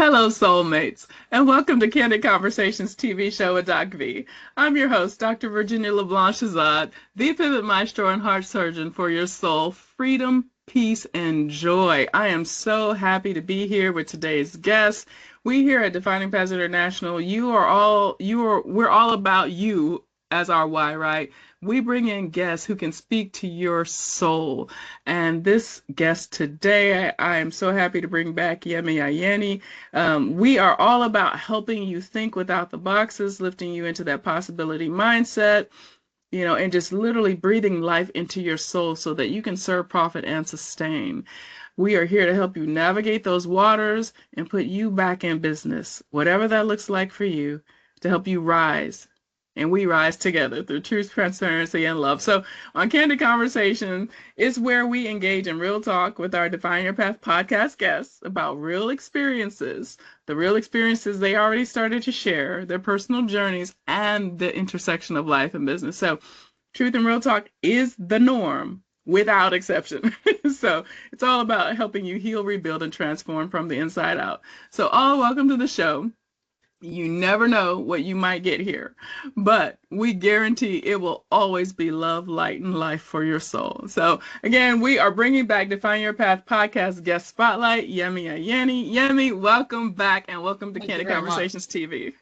Hello, soulmates, and welcome to Candid Conversations TV show with DocV. I'm your host, Dr. Virginia LeBlanc-Shazad, the Pivot Maestro and heart surgeon for your soul, freedom, peace, and joy. I am so happy to be here with today's guest. We here at Defining Paths International, we're all about you as our why, right? We bring in guests who can speak to your soul. And this guest today, I am so happy to bring back Yemi Ayeni. We are all about helping you think without the boxes, lifting you into that possibility mindset, and just literally breathing life into your soul so that you can serve, profit, and sustain. We are here to help you navigate those waters and put you back in business, whatever that looks like for you, to help you rise. And we rise together through truth, transparency, and love. So on Candid Conversation is where we engage in real talk with our Define Your Path podcast guests about real experiences, the real experiences they already started to share, their personal journeys, and the intersection of life and business. So truth and real talk is the norm without exception. So it's all about helping you heal, rebuild, and transform from the inside out. So all welcome to the show. You never know what you might get here, but we guarantee it will always be love, light, and life for your soul. So again, we are bringing back Define Your Path podcast guest spotlight, Yemi Ayeni. Yemi, welcome back and welcome to Candid Conversations TV.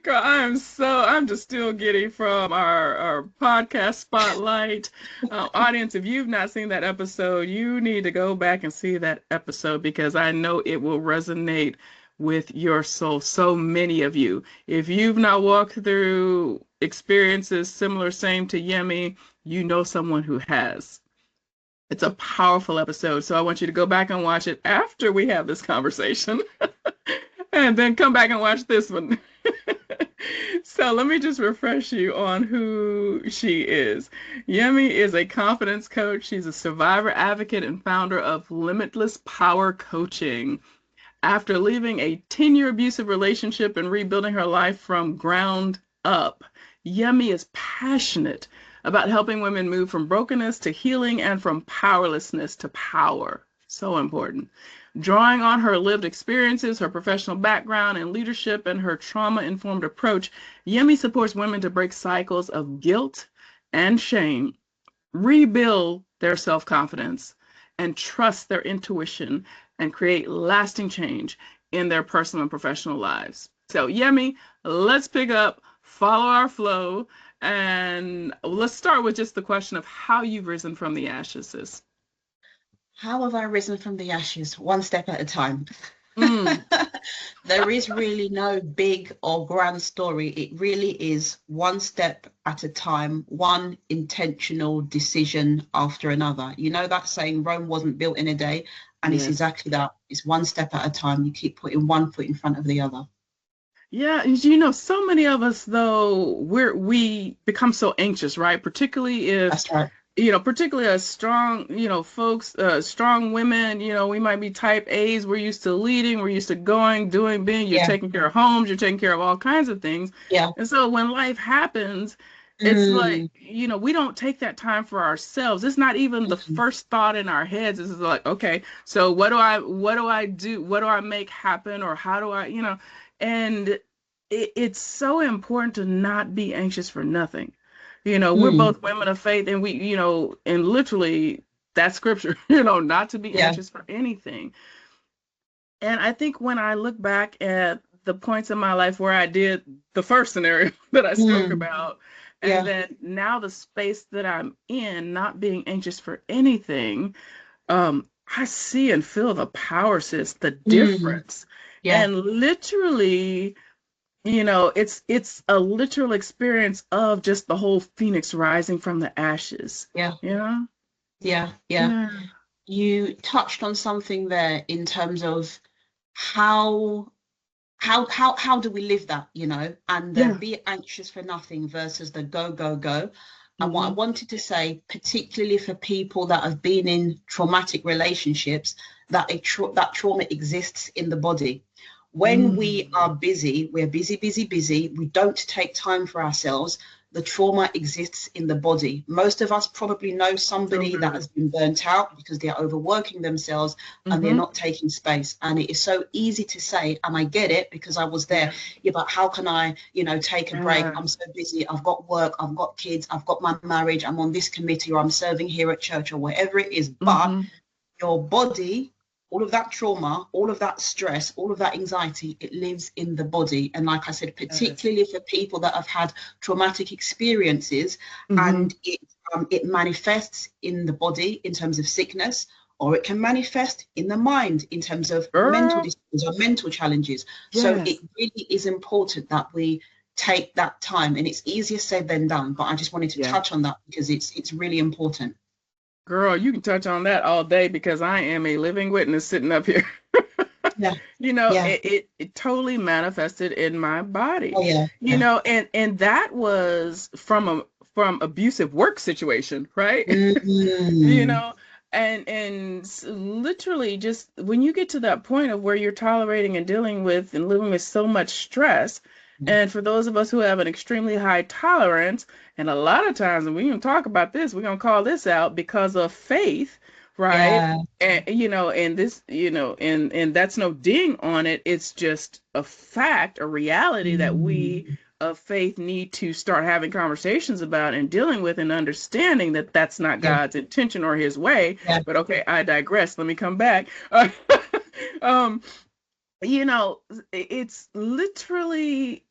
Girl, I'm just still giddy from our podcast spotlight. Audience, if you've not seen that episode, you need to go back and see that episode because I know it will resonate with your soul. So many of you, if you've not walked through experiences similar, same to Yemi, you know someone who has. It's a powerful episode. So I want you to go back and watch it after we have this conversation and then come back and watch this one. So let me just refresh you on who she is. Yemi is a confidence coach. She's a survivor advocate and founder of Limitless Power Coaching. After leaving a 10-year abusive relationship and rebuilding her life from ground up, Yemi is passionate about helping women move from brokenness to healing and from powerlessness to power. So important. Drawing on her lived experiences, her professional background and leadership, and her trauma-informed approach, Yemi supports women to break cycles of guilt and shame, rebuild their self-confidence, and trust their intuition, and create lasting change in their personal and professional lives. So Yemi, let's pick up, follow our flow, and let's start with just the question of how you've risen from the ashes, sis. How have I risen from the ashes? One step at a time. There is really no big or grand story. It really is one step at a time, one intentional decision after another. You know that saying, Rome wasn't built in a day, and It's exactly that. It's one step at a time. You keep putting one foot in front of the other. Yeah, so many of us, though, we become so anxious, right? Particularly if That's right. Particularly as strong, folks, strong women, we might be type A's. We're used to leading, we're used to going, doing, being, you're taking care of homes, you're taking care of all kinds of things. Yeah. And so when life happens, it's like, we don't take that time for ourselves. It's not even the first thought in our heads. It's like, okay, so what do I do? What do I make happen? Or how do I, and it's so important to not be anxious for nothing. We're both women of faith, and we, and literally that scripture, not to be anxious for anything. And I think when I look back at the points in my life where I did the first scenario that I spoke about, and then now the space that I'm in, not being anxious for anything, I see and feel the power, sis, the difference. And literally, it's a literal experience of just the whole phoenix rising from the ashes. Yeah. You touched on something there in terms of how do we live that, and the be anxious for nothing versus the go. And what I wanted to say, particularly for people that have been in traumatic relationships, that that trauma exists in the body. When we are busy, we're busy. We don't take time for ourselves. the trauma exists in the body. Most of us probably know somebody that has been burnt out because they're overworking themselves and they're not taking space. And it is so easy to say, and I get it because I was there, yeah, but how can I, take a break? I'm so busy. I've got work. I've got kids. I've got my marriage. I'm on this committee, or I'm serving here at church, or whatever it is. But your body, all of that trauma, all of that stress, all of that anxiety, it lives in the body. And like I said, particularly for people that have had traumatic experiences, and it manifests in the body in terms of sickness, or it can manifest in the mind in terms of mental disorders or mental challenges. So it really is important that we take that time, and it's easier said than done. But I just wanted to touch on that because it's really important. Girl, you can touch on that all day because I am a living witness sitting up here. It totally manifested in my body. And that was from abusive work situation, right? And literally just when you get to that point of where you're tolerating and dealing with and living with so much stress, and for those of us who have an extremely high tolerance, and a lot of times, and we can talk about this, we're going to call this out because of faith, right? And, and this, and that's no ding on it. It's just a fact, a reality that we of faith need to start having conversations about and dealing with and understanding that that's not God's intention or his way. But okay, I digress. Let me come back. It's literally,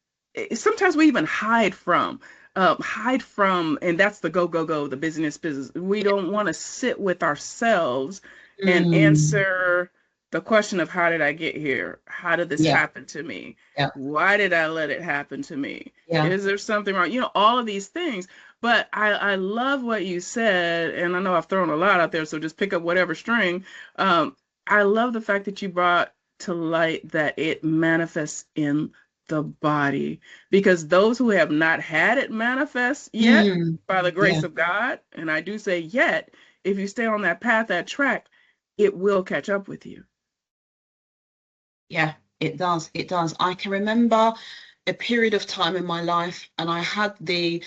sometimes we even hide from, and that's the go, the business. We don't want to sit with ourselves and answer the question of how did I get here? How did this happen to me? Why did I let it happen to me? Is there something wrong? All of these things. But I love what you said, and I know I've thrown a lot out there, so just pick up whatever string. I love the fact that you brought to light that it manifests in the body, because those who have not had it manifest yet by the grace of God, and I do say yet, if you stay on that path, that track, it will catch up with you. Yeah, it does. It does. I can remember a period of time in my life, and I had the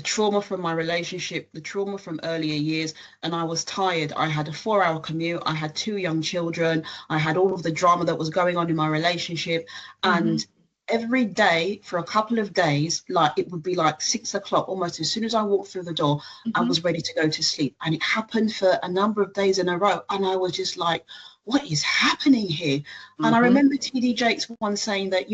trauma from my relationship, the trauma from earlier years, and I was tired. I had a 4-hour commute. I had 2 young children. I had all of the drama that was going on in my relationship. And every day for a couple of days, like it would be like 6 o'clock, almost as soon as I walked through the door, I was ready to go to sleep. And it happened for a number of days in a row. And I was just like, what is happening here? And I remember TD Jakes once saying that,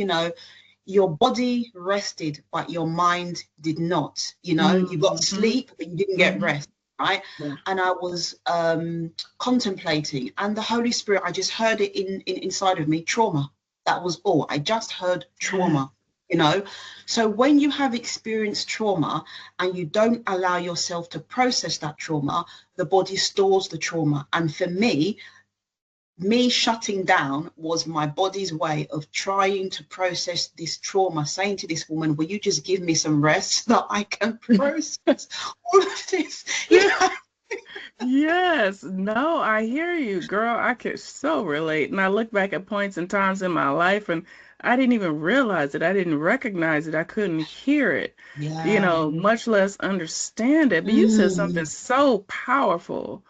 your body rested, but your mind did not. You got sleep, but you didn't get rest, right? And I was contemplating, and the Holy Spirit, I just heard it inside of me, trauma. That was all. I just heard trauma, So when you have experienced trauma and you don't allow yourself to process that trauma, the body stores the trauma. And for me shutting down was my body's way of trying to process this trauma, saying to this woman, will you just give me some rest so that I can process all of this? Yes, no, I hear you, girl. I could so relate. And I look back at points and times in my life, and I didn't even realize it. I didn't recognize it. I couldn't hear it, much less understand it. But you said something so powerful.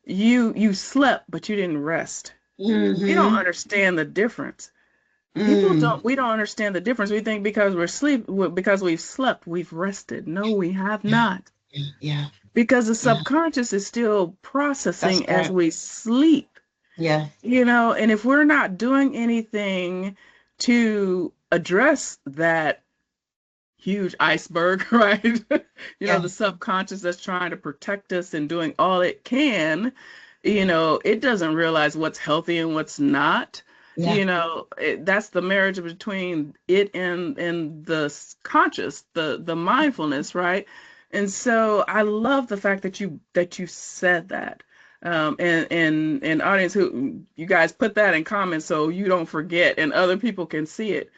You slept, but you didn't rest. You don't understand the difference. We don't understand the difference. We think because we've slept, we've rested. No, we have not. Because the subconscious is still processing as we sleep. And if we're not doing anything to address that huge iceberg, right? The subconscious that's trying to protect us and doing all it can, it doesn't realize what's healthy and what's not. That's the marriage between it and the conscious, the mindfulness, right? And so I love the fact that you said that. And audience, who you guys put that in comments so you don't forget and other people can see it.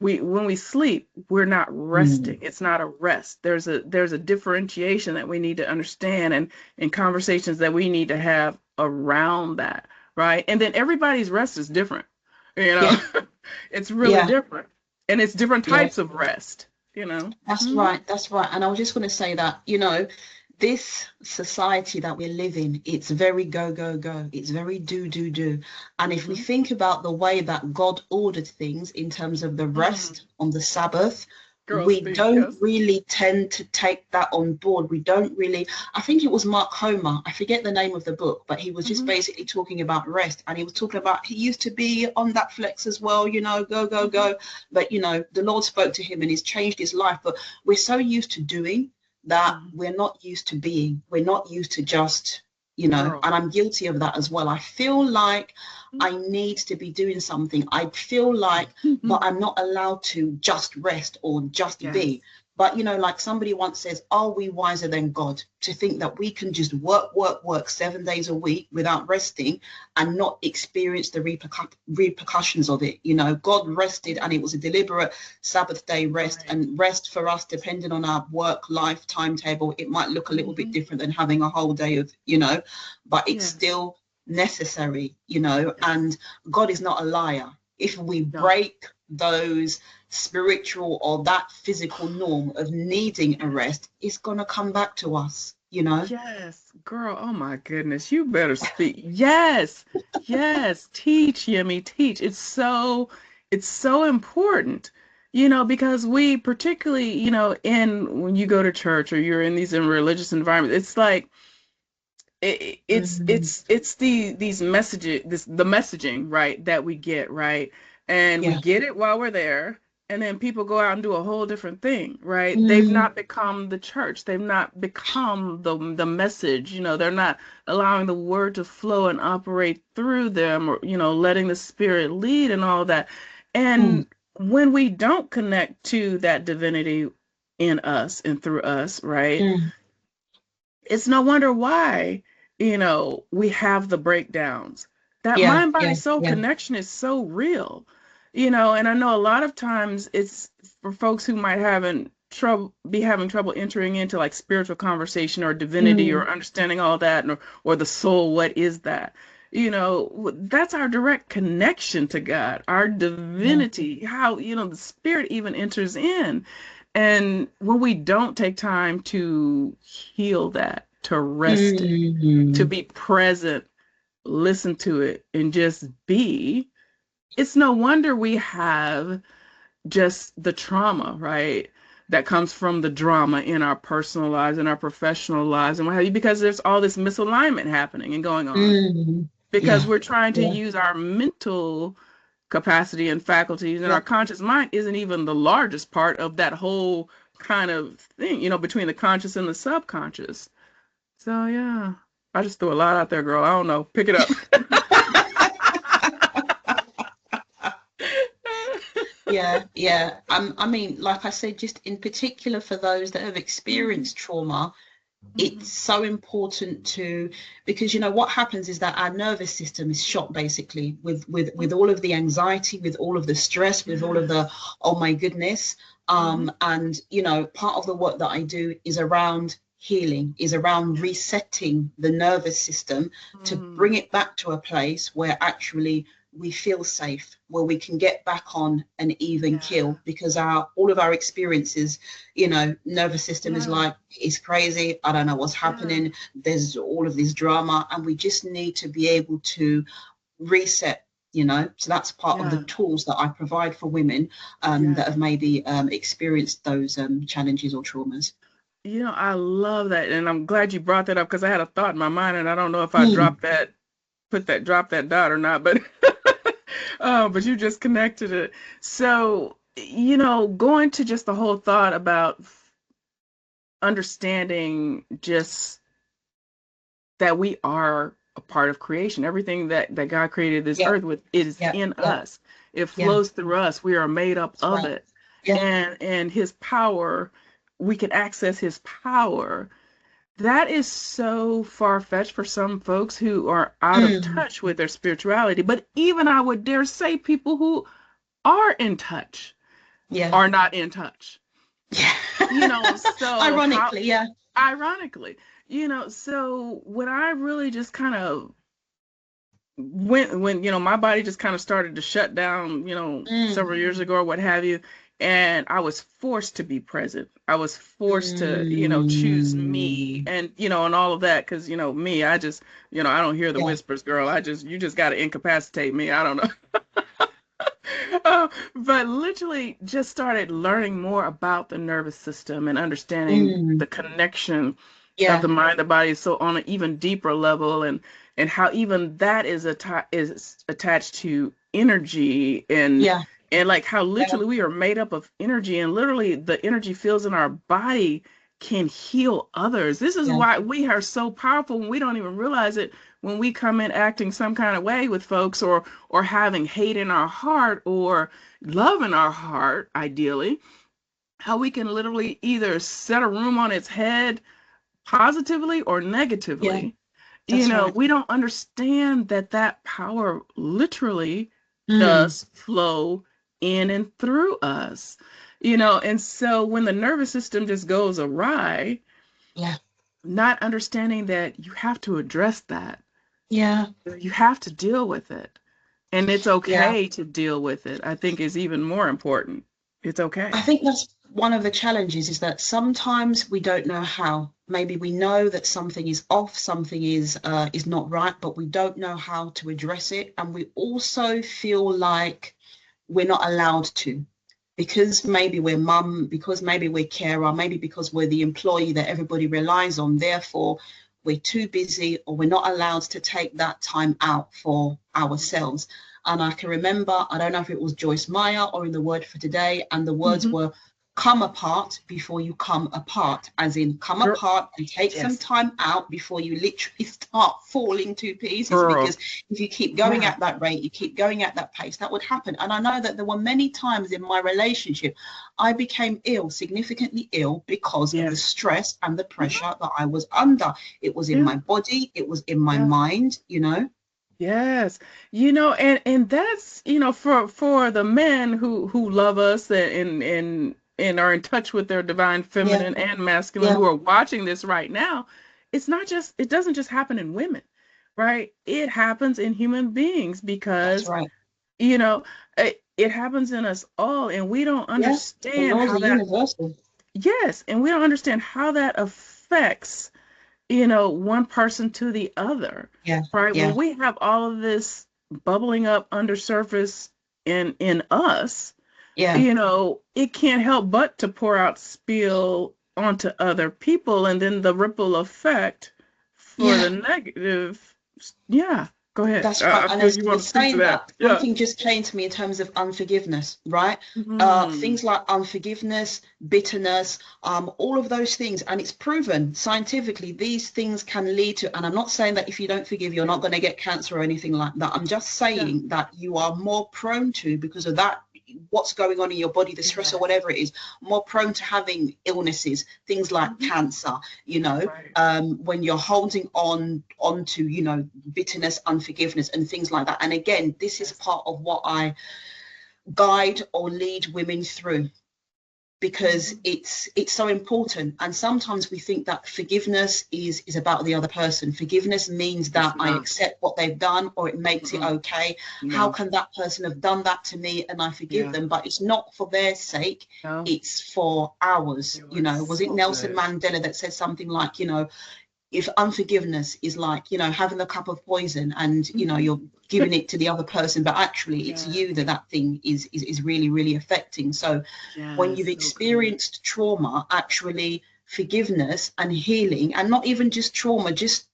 When we sleep, we're not resting. It's not a rest. There's a differentiation that we need to understand and conversations that we need to have around that, right? And then everybody's rest is different. It's really different. And it's different types of rest. you know. That's Mm-hmm. right. That's right. And I was just going to say that, you know, this society that we live in, it's very go, go, go. It's very do, do, do. And if we Mm-hmm. think about the way that God ordered things in terms of the Mm. rest on the Sabbath, Girl, we speak. don't Yes. really tend to take that on board. We don't really, I think it was Mark Homer, I forget the name of the book, but he was just Mm-hmm. basically talking about rest. And he was talking about, he used to be on that flex as well, you know, go, go, Mm-hmm. go. But, you know, the Lord spoke to him and he's changed his life. But we're so used to doing that Mm-hmm. we're not used to being. We're not used to just, you know, Girl. and I'm guilty of that as well. I feel like I need to be doing something. I feel like, Mm-hmm. but I'm not allowed to just rest or just Yes. be. But, you know, like somebody once says, are we wiser than God to think that we can just work, work, work 7 days a week without resting and not experience the repercussions of it? You know, God rested and it was a deliberate Sabbath day rest, Right. and rest for us, depending on our work life timetable, it might look a little bit Mm-hmm. different than having a whole day of, you know, but it's Yes. still necessary, you know, Yes. and God is not a liar. If we No. break those spiritual or that physical norm of needing a rest, it's going to come back to us, you know. Yes, girl. Oh my goodness. You better speak. Yes. Yes. Teach, Yemi, teach. It's so important, because we particularly, in when you go to church or you're in these in religious environments, it's like Mm, it's these messages, the messaging, right, that we get, right? And we yeah. get it while we're there, and then people go out and do a whole different thing, right? They've Mm, not become the church. They've not become the message, they're not allowing the word to flow and operate through them, or letting the spirit lead and all that. mm, And when we don't connect to that divinity in us and through us, right? mm. It's no wonder why, we have the breakdowns. That Yeah, mind body yeah, soul yeah. connection is so real, and I know a lot of times it's for folks who might be having trouble entering into like spiritual conversation or divinity Mm, or understanding all that, or the soul, what is that? That's our direct connection to God, our yeah. divinity, how, the spirit even enters in. And when we don't take time to heal that, to rest it, to Mm, be present, listen to it, and just be, it's no wonder we have just the trauma, right? That comes from the drama in our personal lives, in our professional lives, and what have you, because there's all this misalignment happening and going on. mm. Because Yeah, we're trying to yeah, use our mental capacity and faculties, and yeah. our conscious mind isn't even the largest part of that whole kind of thing, between the conscious and the subconscious. So yeah, I just threw a lot out there, girl. I don't know. Pick it up. Yeah, yeah. I mean, like I said, just in particular for those that have Mhm, experienced trauma, it's mhm, so important to, because you know what happens is that our nervous system is shot basically with all of the anxiety, with all of the stress, with all of the, yes. oh my goodness. Mhm, And you know, part of the work that I do is around healing, is around yes. resetting the nervous system to Mm, bring it back to a place where actually we feel safe, where we can get back on an even yeah. keel, because our all of our experiences, you know, nervous system is Yeah. like, it's crazy, I don't know what's Yeah. happening, there's all of this drama, and we just need to be able to reset, you know. So that's part of the Yeah. tools that I provide for women Yeah. that have maybe experienced those challenges or traumas. I love that, and I'm glad you brought that up because I had a thought in my mind, and I don't know if I Mm, drop that dot or not, but but you just connected it. So, going to just the whole thought about understanding just that we are a part of creation. Everything that God created this yeah, earth with is yeah, in yeah, us. It yeah, flows through us. We are made up that's of right. it. Yeah. And his power, we can access his power. That is so far-fetched for some folks who are out of Mm, touch with their spirituality. But even I would dare say people who are in touch yeah. are not in touch. Yeah. So how, Ironically, yeah. ironically, so when I really just kind of when my body just kind of started to shut down, several Mm, years ago or what have you, and I was forced to be present. I was forced to, choose me and, and all of that. Cause, me, I just, I don't hear the Yeah. whispers, girl. You just got to incapacitate me. I don't know. But literally just started learning more about the nervous system and understanding the connection of Yeah. the mind, the body, so on an even deeper level, and how even that is attached to energy, Yeah. and like how Yeah. literally we are made up of energy, and literally the energy fields in our body can heal others. This is Yeah. why we are so powerful when we don't even realize it, when we come in acting some kind of way with folks, or having hate in our heart or love in our heart, ideally, how we can literally either set a room on its head positively or Yeah. negatively. That's right. We don't understand that power literally Mm. does flow in and through us. And so when the nervous system just goes awry, Yeah. not understanding that you have to address that, Yeah. you have to deal with it. And it's Yeah. okay to deal with it, I think, is even more important. It's I okay. think that's one of the challenges, is that sometimes we don't know how. Maybe we know that something is off, something is not right, but we don't know how to address it. And we also feel like we're not allowed to, because maybe we're mum, because maybe we're carer, maybe because we're the employee that everybody relies on. Therefore, we're too busy, or we're not allowed to take that time out for ourselves. And I can remember, I don't know if it was Joyce Meyer or in the Word for Today, and the words Hmm. were, come apart before you come apart, as in come Girl, apart and take some yes, time out before you literally start falling to pieces. girl. Because if you keep going Yeah. at that rate, you keep going at that pace, that would happen. And I know that there were many times in my relationship I became ill, significantly ill, because of the Yes. stress and the Mhm. pressure that I was under. It was in Yeah. my body, it was in my Yeah. mind. Yes. And that's, for the men who love us, and are in touch with their divine Yeah, feminine and masculine, yeah, who are watching this right now. It doesn't just happen in women, right? It happens in human beings, that's because, right. it happens in us all, and we don't Yeah, the understand laws are how that, universal. yes, and we don't understand how that affects, one person to the other, Yeah, right? When yeah, we have all of this bubbling up under surface in us, yeah, it can't help but to pour out, spill onto other people, and then the ripple effect for yeah. the negative. Yeah, go ahead. That's right. I And feel as you you were want to speak to saying that. that, Yeah. something just came to me in terms of unforgiveness, right? Hmm. Things like unforgiveness, bitterness, all of those things. And it's proven scientifically, these things can lead to, and I'm not saying that if you don't forgive, you're Yeah. not going to get cancer or anything like that. I'm just Yeah. saying that you are more prone to, because of that, what's going on in your body, the stress or Yes. whatever it is, more prone to having illnesses, things like Hmm. cancer, Right. when you're holding on to, bitterness, unforgiveness, and things like that. And again, this is Yes. part of what I guide or lead women through, because Hmm. it's so important. And sometimes we think that forgiveness is about the other person. Forgiveness means It's that I not. accept what they've done, or it makes it Mm-mm. okay. How No. can that person have done that to me and I forgive Yeah. them? But it's not for their sake, No. it's for ours. It was Was it so Nelson good. Mandela that said something like, if unforgiveness is like, having a cup of poison, and Mhm. you're giving it to the other person, but actually it's you Yes. that thing is really, really affecting. So when Yes. you've So good. experienced trauma, actually forgiveness and healing, and not even just trauma, just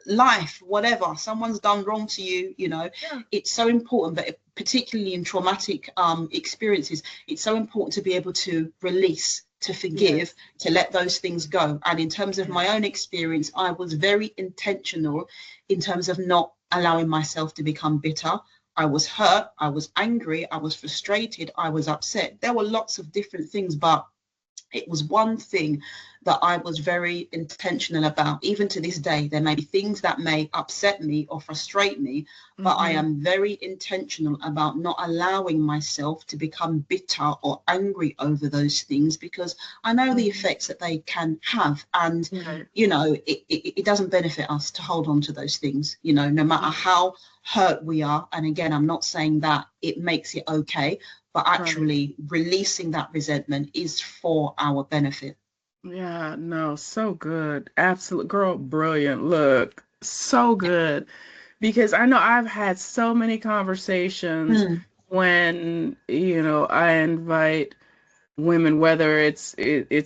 life, whatever, someone's done wrong to you, Yeah. it's so important that, particularly in traumatic experiences, it's so important to be able to release, to forgive, Yes. to let those things go. And in terms of my Yes. own experience, I was very intentional in terms of not allowing myself to become bitter. I was hurt, I was angry, I was frustrated, I was upset. There were lots of different things, but it was one thing that I was very intentional about. Even to this day, there may be things that may upset me or frustrate me, but I Mm-hmm. am very intentional about not allowing myself to become bitter or angry over those things, because I know the Mm-hmm. effects that they can have. And, Right. it doesn't benefit us to hold on to those things, no matter Mm-hmm. how hurt we are. And again, I'm not saying that it makes it okay, but actually releasing that resentment is for our benefit. Yeah, no, so good. Absolute girl, brilliant. Look, so good. Because I know I've had so many conversations Mm, when, I invite women, whether it's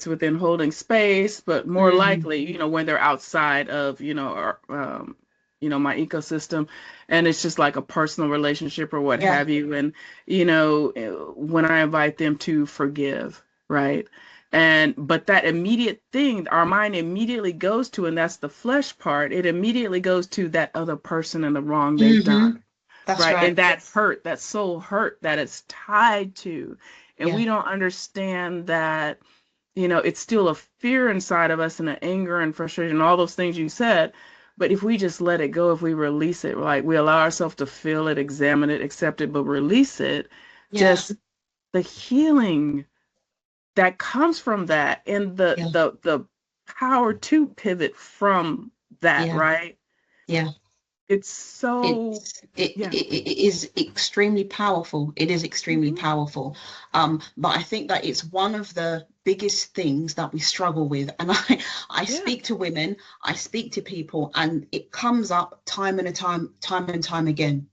within holding space, but more mm, likely, when they're outside of, my ecosystem, and it's just like a personal relationship or what yeah, have you. And, when I invite them to forgive, right? But that immediate thing, our mind immediately goes to, and that's the flesh part, it immediately goes to that other person and the wrong they've done. that's Right. right. And that hurt, that soul hurt that it's tied to. And Yeah. we don't understand that, it's still a fear inside of us and an anger and frustration, all those things you said. But if we just let it go, if we release it, like we allow ourselves to feel it, examine it, accept it, but release it, Yeah. just the healing that comes from that and the Yeah. the the power to pivot from that, Yeah. right? Yeah. It's so, yeah. It is extremely powerful. It is extremely Mhm. powerful. But I think that it's one of the biggest things that we struggle with. And I Yeah. speak to women, I speak to people, and it comes up time and time again.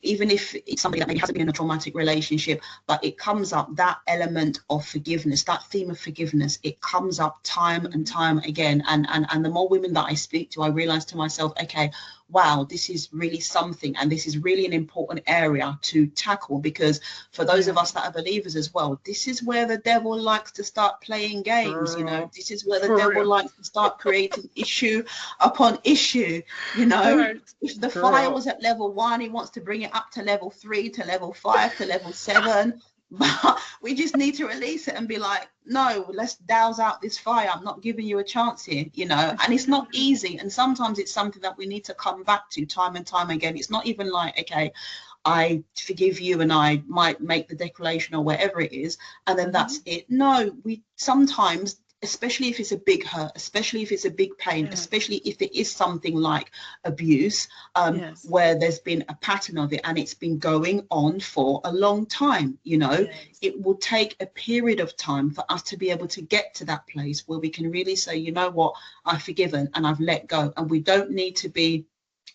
Even if it's somebody that maybe hasn't been in a traumatic relationship, but it comes up, that element of forgiveness, that theme of forgiveness, it comes up time and Mhm. time again. And the more women that I speak to, I realize to myself, okay, wow, this is really something, and this is really an important area to tackle, because for those of Yeah. us that are believers as well, this is where the devil likes to start playing games. Girl, This is where the for devil real. likes to start creating issue upon issue. you know Right. if the fire Girl. was at level 1, he wants to bring it up to level 3, to level 5, to level 7. But we just need to release it and be like, no, let's douse out this fire. I'm not giving you a chance here. And it's not easy. And sometimes it's something that we need to come back to time and time again. It's not even like, okay, I forgive you and I might make the declaration or whatever it is, and then that's Mhm. it. No, we sometimes, especially if it's a big hurt, especially if it's a big pain, Yes. especially if it is something like abuse, Yes. where there's been a pattern of it and it's been going on for a long time, Yes. it will take a period of time for us to be able to get to that place where we can really say, you know what, I've forgiven and I've let go. And we don't need to be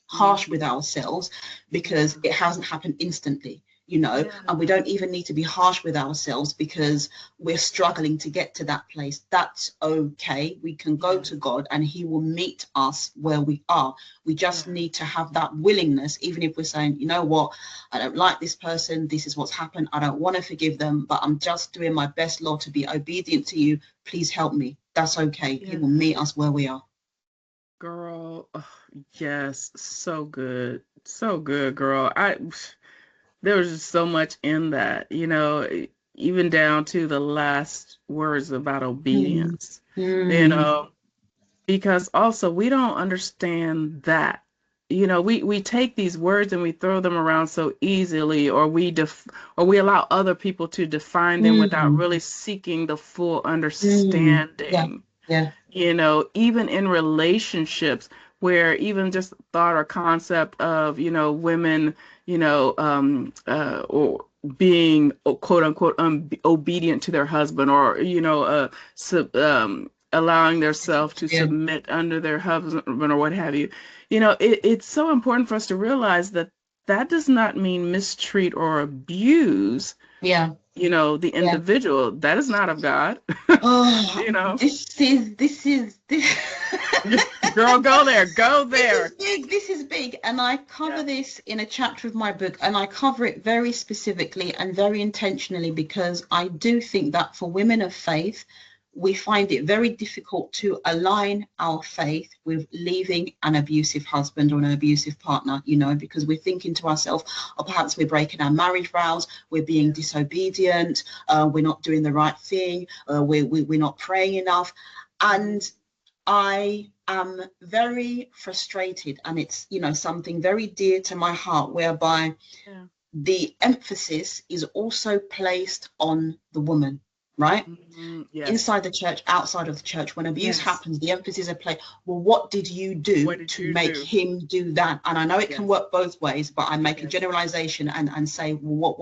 harsh with Mhm. ourselves, because Yeah. it hasn't happened instantly, Yeah. and we don't even need to be harsh with ourselves because we're struggling to get to that place. That's okay. We can go to Yes. God and he will meet us where we are. We just Yeah. need to have that willingness, even if we're saying, you know what, I don't like this person, this is what's happened, I don't want to forgive them, but I'm just doing my best, Lord, to be obedient to you. Please help me. That's okay. He Yeah. will meet us where we are. Girl. Oh, yes. So good. So good, girl. There was just so much in that, even down to the last words about Mm, obedience, you mm, know, because also we don't understand that. We take these words and we throw them around so easily, or we allow other people to define them without mm. really seeking the full Yeah, understanding. yeah, Even in relationships where even just thought or concept of, women, or being quote unquote obedient to their husband, or, allowing themselves to yeah, submit under their husband or what have you. It's so important for us to realize that that does not mean mistreat or abuse, yeah, the yeah. individual. That is not of God. Oh, you know this. Girl, go there, go This is there. big. This is big. And I cover Yeah. this in a chapter of my book, and I cover it very specifically and very intentionally, because I do think that for women of faith, we find it very difficult to align our faith with leaving an abusive husband or an abusive partner, because we're thinking to ourselves, or perhaps we're breaking our marriage vows, we're being disobedient, we're not doing the right thing, we're not praying enough. Hmm. And I am very frustrated, and it's, something very dear to my heart, whereby Yeah. the emphasis is also placed on the woman. right? Yes. Inside the church, outside of the church. When abuse Yes. happens, the emphasis is placed, well, what did you do to make him do that? And I know it can work both ways, but I make a generalization and say, well,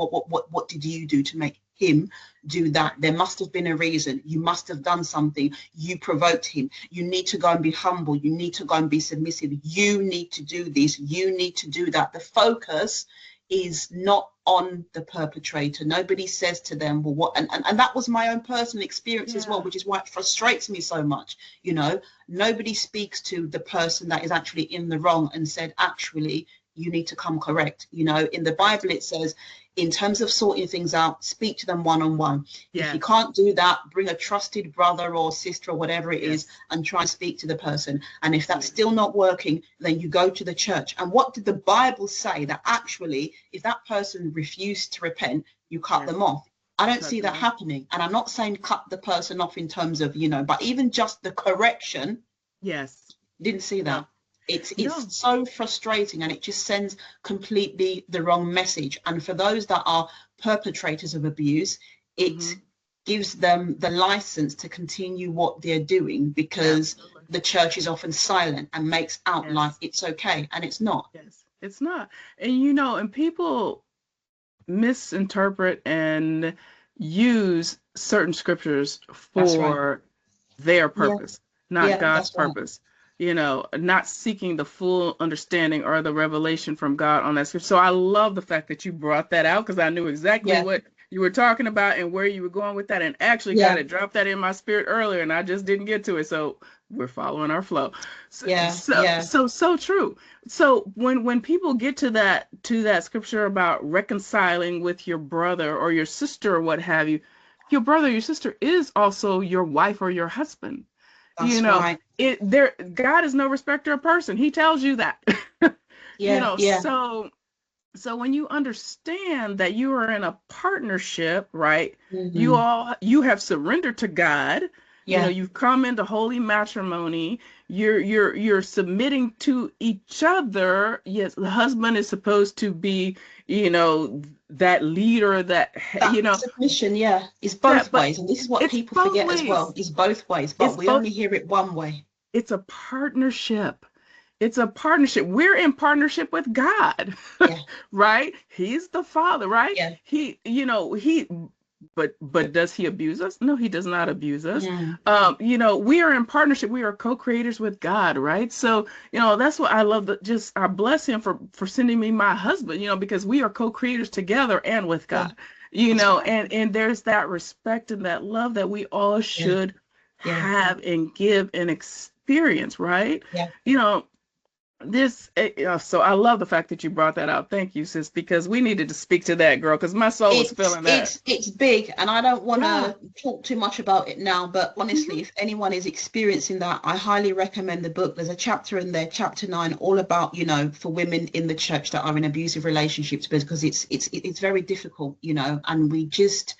what did you do to make him do that? There must have been a reason. You must have done something. You provoked him. You need to go and be humble. You need to go and be submissive. You need to do this. You need to do that. The focus is not on the perpetrator. Nobody says to them, well, what? And that was my own personal experience as well, which is why it frustrates me so much. You know, nobody speaks to the person that is actually in the wrong and said, actually, you need to come correct. You know, in the Bible, it says, in terms of sorting things out, speak to them one-on-one. If you can't do that, bring a trusted brother or sister or whatever it is and try and speak to the person. And if that's still not working, then you go to the church. And what did the Bible say? That actually, if that person refused to repent, you cut them off. I don't see that happening. And I'm not saying cut the person off in terms of, you know, but even just the correction. Didn't see that. No. It's so frustrating, and it just sends completely the wrong message. And for those that are perpetrators of abuse, it gives them the license to continue what they're doing, because the church is often silent and makes out like it's okay, and it's not. It's not. And you know, and people misinterpret and use certain scriptures for their purpose, not God's purpose. You know, not seeking the full understanding or the revelation from God on that scripture. So I love the fact that you brought that out, because I knew exactly what you were talking about and where you were going with that, and actually got it, dropped that in my spirit earlier, and I just didn't get to it. So we're following our flow. So true. So when people get to that scripture about reconciling with your brother or your sister or what have you, your brother or your sister is also your wife or your husband. That's you know, right. God is no respecter of person. He tells you that. So when you understand that you are in a partnership, right? You have surrendered to God. You know, you've come into holy matrimony. You're submitting to each other. Yes, the husband is supposed to be, you know, that leader, that you know, submission. Is both ways, and this is what people forget as well. Is both ways, but we only hear it one way. It's a partnership. It's a partnership. We're in partnership with God, right? He's the Father, right? He, you know, but does he abuse us? No, he does not abuse us. You know, we are in partnership. We are co-creators with God, right? So, you know, that's what I love. I bless him for sending me my husband, you know, because we are co-creators together and with God, you know, and there's that respect and that love that we all should have and give and experience, right? You know, so I love the fact that you brought that out. Thank you, sis, because we needed to speak to that, girl, because my soul was feeling that. It's big, and I don't want to talk too much about it now, but honestly, if anyone is experiencing that, I highly recommend the book. There's a chapter in there, chapter 9, all about, you know, for women in the church that are in abusive relationships, because it's very difficult, you know, and we just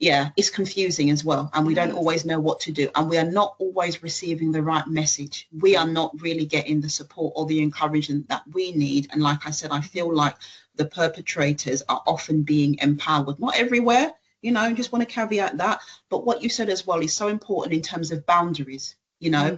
it's confusing as well, and we don't always know what to do, and we are not always receiving the right message. We are not really getting the support or the encouragement that we need. And like I said, I feel like the perpetrators are often being empowered, not everywhere, you know, just want to caveat that. But what you said as well is so important in terms of boundaries, you know,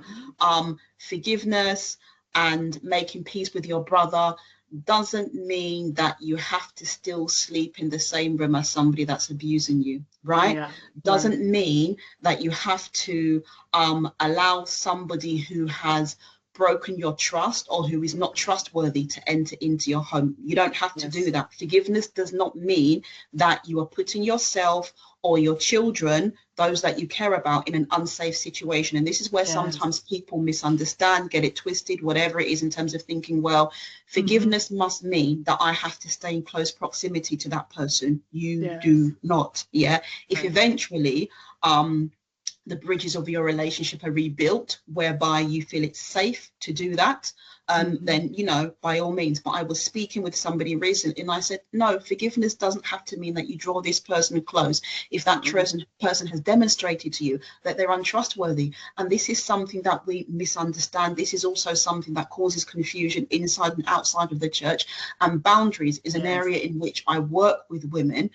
forgiveness and making peace with your brother doesn't mean that you have to still sleep in the same room as somebody that's abusing you, right? Doesn't mean that you have to allow somebody who has broken your trust or who is not trustworthy to enter into your home. You don't have to do that. Forgiveness does not mean that you are putting yourself or your children, those that you care about, in an unsafe situation. And this is where sometimes people misunderstand, get it twisted, whatever it is, in terms of thinking, well, forgiveness must mean that I have to stay in close proximity to that person. You do not. If eventually the bridges of your relationship are rebuilt, whereby you feel it's safe to do that, then, you know, by all means. But I was speaking with somebody recently, and I said, no, forgiveness doesn't have to mean that you draw this person close if that person has demonstrated to you that they're untrustworthy. And this is something that we misunderstand. This is also something that causes confusion inside and outside of the church. And boundaries is an area in which I work with women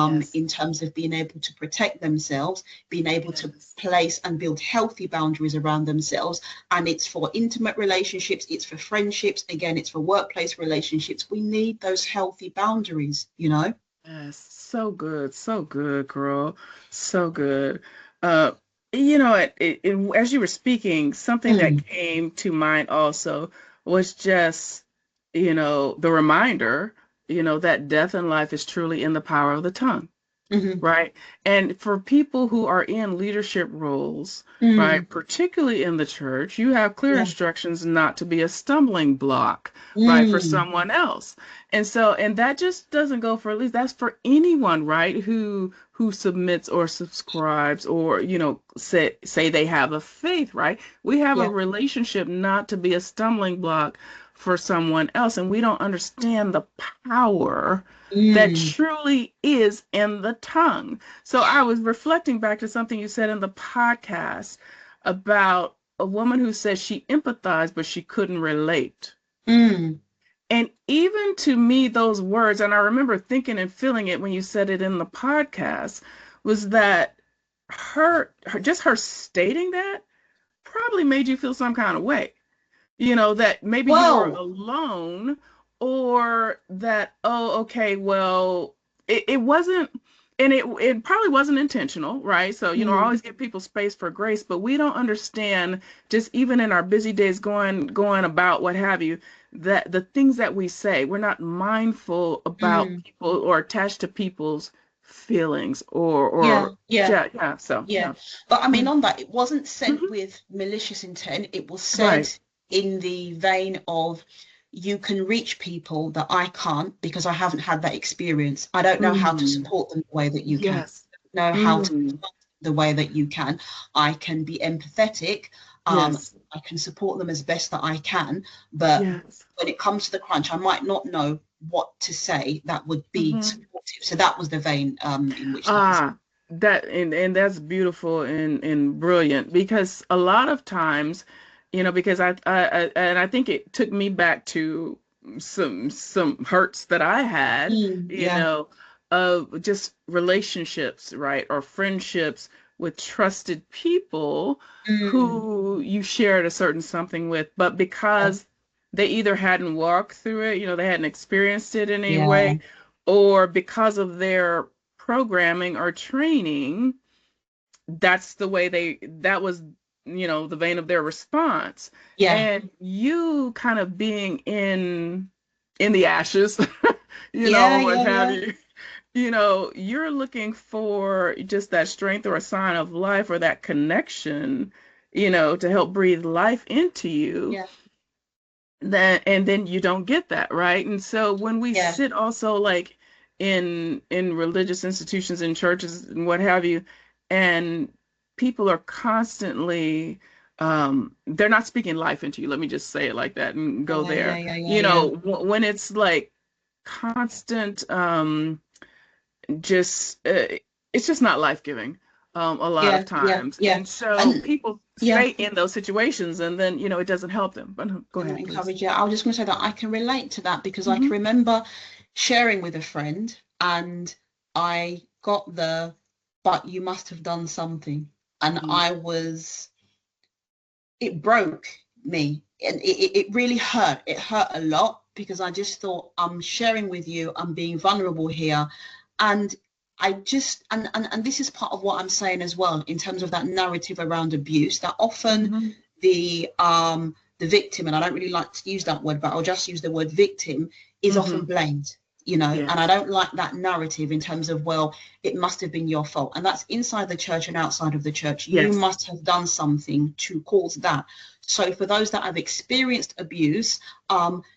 Yes. in terms of being able to protect themselves, being able to Yes. place and build healthy boundaries around themselves. And it's for intimate relationships, it's for friendships, again, it's for workplace relationships. We need those healthy boundaries, you know? Yes. So good, girl. So good. Uh, you know, as you were speaking, something Mm, that came to mind also was just, the reminder, that death and life is truly in the power of the tongue. mhm, Right. And for people who are in leadership roles, mm, right, particularly in the church, you have clear yeah, instructions not to be a stumbling block, right, for mm, someone else. And that just doesn't go for at least that's for anyone, right, who submits or subscribes or, say they have a faith, right? We have a yeah, relationship not to be a stumbling block for someone else, and we don't understand the power that mm, truly is in the tongue. So I was reflecting back to something you said in the podcast about a woman who said she empathized, but she couldn't relate. mm. And even to me, those words, and I remember thinking and feeling it when you said it in the podcast, was that just her stating that probably made you feel some kind of way, that maybe you were Well, alone or that, oh, okay, well, it wasn't, and it probably wasn't intentional, right? So, I mm, always give people space for grace, but we don't understand just even in our busy days going about what have you, that the things that we say, we're not mindful about mm. people or attached to people's feelings Yeah, or yeah. yeah, yeah. So Yeah, yeah. but I mean, Mm, on that, it wasn't said mhm. with malicious intent. It was said Right. in the vein of you can reach people that I can't because I haven't had that experience. I don't know how to Mm, support them the way that you can. yes. I don't know how to Mm. the way that you can. I can be empathetic. Yes, I can support them as best that I can. But yes. when it comes to the crunch, I might not know what to say that would be Hmm. supportive. So that was the vein in which that was. Ah, that and that's beautiful and brilliant because a lot of times, because and I think it took me back to some hurts that I had, Yeah. of just relationships, right, or friendships with trusted people Mm, who you shared a certain something with, but yeah. because they either hadn't walked through it, they hadn't experienced it in any Yeah. way, or because of their programming or training, that's the way that was, the vein of their response. Yeah. And you kind of being in the ashes, Yeah. what Yeah. have Yeah. you, you're looking for just that strength or a sign of life or that connection, to help breathe life into you. Yeah. And then you don't get that, right? And so when we Yeah. sit also like in religious institutions and churches and what have you, and people are constantly they're not speaking life into you, let me just say it like that and go Yeah. Yeah. there, Yeah. Yeah. Yeah. when it's like constant just it's just not life-giving a lot Yeah. of Yeah. times, Yeah. and so And people yeah, stay in those situations and then it doesn't help them, but go and not ahead please. encourage. Yeah. I was just going to say that I can relate to that because I Hmm. can remember sharing with a friend and I got but you must have done something. And it broke me and it really hurt. It hurt a lot because I just thought I'm sharing with you, I'm being vulnerable here. And I just and this is part of what I'm saying as well in terms of that narrative around abuse that often Hmm. the victim, and I don't really like to use that word, but I'll just use the word victim, is often Hmm. blamed, and I Yes. don't like that narrative in terms of, well, it must have been your fault. And that's inside the church and outside of the church. You Yes. must have done something to cause that. So for those that have experienced abuse,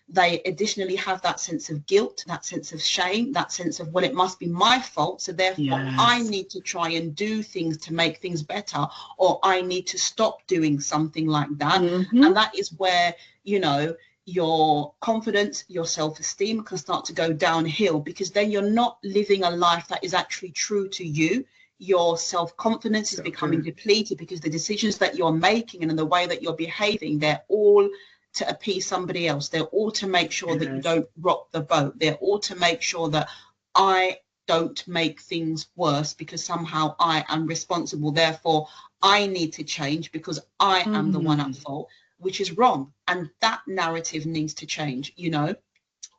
they additionally have that sense of guilt, that sense of shame, that sense of, well, it must be my fault. So therefore, I Yes. need to try and do things to make things better, or I need to stop doing something like that. Hmm. And that is where, your confidence, your self-esteem can start to go downhill because then you're not living a life that is actually true to you. Your self-confidence is So becoming good. depleted because the decisions that you're making and the way that you're behaving, they're all to appease somebody else. They're all to make sure that you Yes. don't rock the boat. They're all to make sure that I don't make things worse because somehow I am responsible. Therefore, I need to change because I am the one at fault, which is wrong. And that narrative needs to change. You know,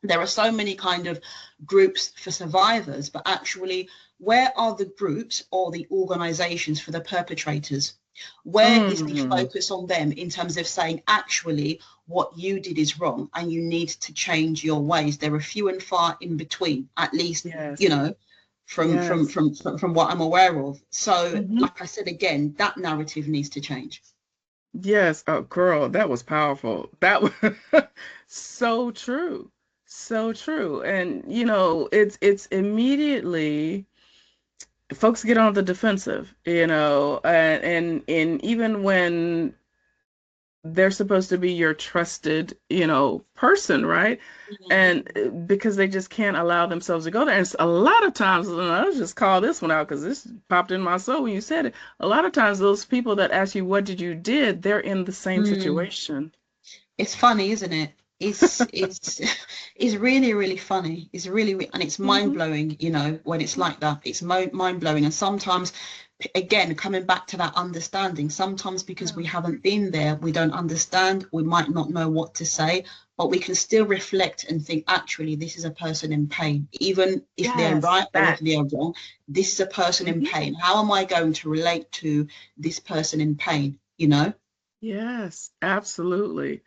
there are so many kind of groups for survivors, but actually, where are the groups or the organizations for the perpetrators? Where is the focus on them in terms of saying, actually, what you did is wrong and you need to change your ways? There are few and far in between, at least, you know, from what I'm aware of. So, like I said, again, that narrative needs to change. Yes. Oh, girl, that was powerful. That was so true. So true. And, you know, it's immediately folks get on the defensive, you know, and even when they're supposed to be your trusted, you know, person, right? And because they just can't allow themselves to go there. And a lot of times, and I'll just call this one out because this popped in my soul when you said it. A lot of times, those people that ask you, what did you did, they're in the same situation. It's funny, isn't it? It's really, really funny. It's really, and it's mind blowing, you know, when it's like that. It's mind blowing. And sometimes, again, coming back to that understanding, sometimes because we haven't been there, we don't understand, we might not know what to say, but we can still reflect and think, actually, this is a person in pain. Even if they're right or if they're wrong, this is a person in pain. How am I going to relate to this person in pain, you know? Yes, absolutely.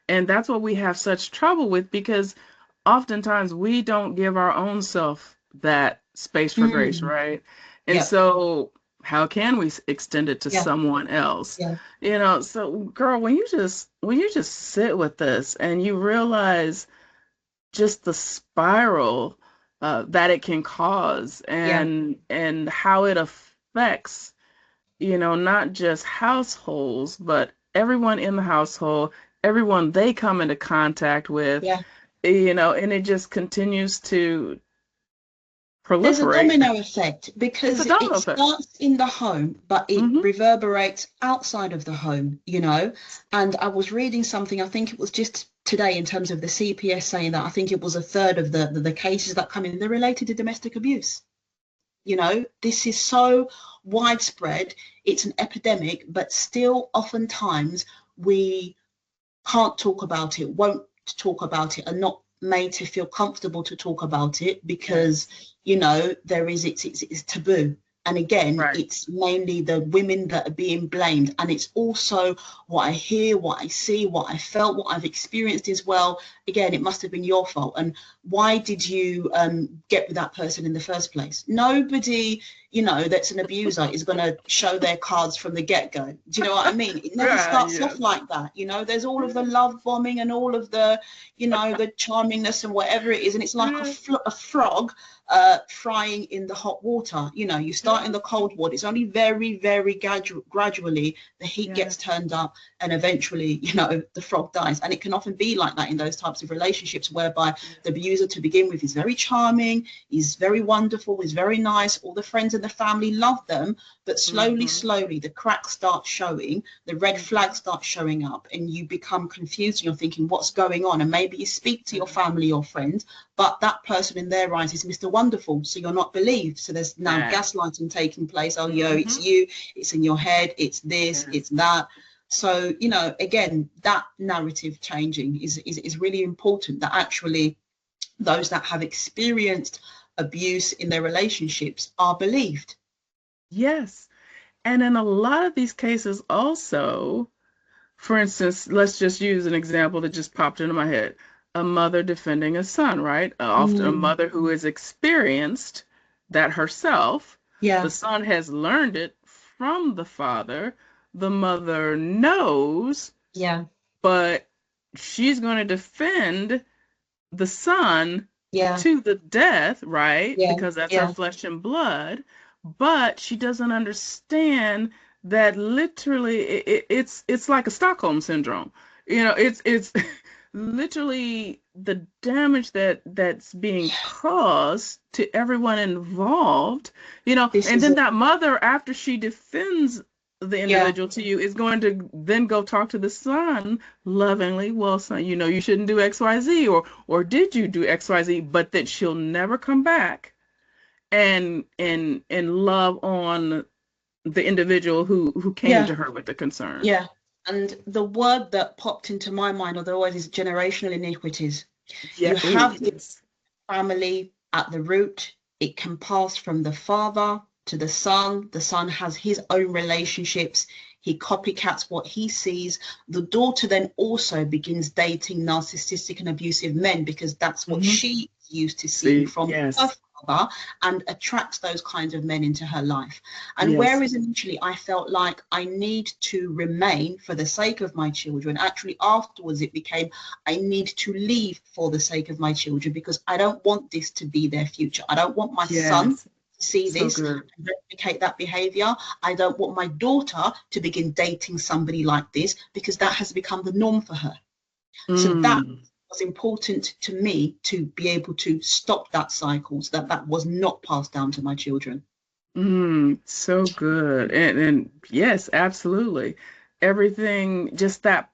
And that's what we have such trouble with because oftentimes we don't give our own self that space for grace, right? And so how can we extend it to someone else? You know, so girl, when you just sit with this and you realize just the spiral that it can cause and how it affects, you know, not just households, but everyone in the household, everyone they come into contact with, you know, and it just continues to There's a proliferate. domino effect because it starts in the home, but it reverberates outside of the home, you know. And I was reading something, I think it was just today, in terms of the CPS saying that I think it was a third of the cases that come in, they're related to domestic abuse. You know, this is so widespread, it's an epidemic, but still oftentimes we can't talk about it, won't talk about it, are not made to feel comfortable to talk about it because, you know, there is, it's taboo. And again, it's mainly the women that are being blamed. And it's also what I hear, what I see, what I felt, what I've experienced as well. Again, it must have been your fault. And why did you get with that person in the first place? Nobody, you know, that's an abuser is going to show their cards from the get-go. Do you know what I mean? It never starts off like that. You know, there's all of the love bombing and all of the, you know, the charmingness and whatever it is. And it's like a frog frying in the hot water. You know, you start in the cold water. It's only very, very gradually the heat gets turned up and eventually, you know, the frog dies. And it can often be like that in those types of relationships whereby the abuser to begin with is very charming, is very wonderful, is very nice. All the friends and the family love them, but slowly the cracks start showing, the red flags start showing up, and you become confused and you're thinking, what's going on? And maybe you speak to your family or friends, but that person in their eyes is Mr. Wonderful, so you're not believed. So there's now gaslighting taking place. Oh, yo, it's you, it's in your head, it's this, it's that. So, you know, again, that narrative changing is really important, that actually those that have experienced abuse in their relationships are believed. Yes. And in a lot of these cases also, for instance, let's just use an example that just popped into my head. A mother defending a son, right? Often a mother who has experienced that herself. The son has learned it from the father. The mother knows, but she's going to defend the son to the death, right? Because that's her flesh and blood. But she doesn't understand that literally it's like a Stockholm syndrome. You know, it's literally the damage that's being caused to everyone involved, you know, and then that mother, after she defends the individual to you, is going to then go talk to the son lovingly. Well, son, you know, you shouldn't do XYZ, or did you do XYZ? But that she'll never come back and love on the individual who came Yeah. to her with the concern. Yeah. And the word that popped into my mind otherwise is generational iniquities. Yeah. You Oh, have the yes. family at the root. It can pass from the father to the son. The son has his own relationships. He copycats what he sees. The daughter then also begins dating narcissistic and abusive men because that's what Hmm. she used to seeing See, from her yes, father, and attracts those kinds of men into her life. And yes, whereas initially I felt like I need to remain for the sake of my children, actually afterwards it became I need to leave for the sake of my children because I don't want this to be their future. I don't want my son yes. to see So this good. and replicate that behavior. I don't want my daughter to begin dating somebody like this because that has become the norm for her. So that Mm, was important to me to be able to stop that cycle so that that was not passed down to my children. so good. And yes, absolutely. Everything, just that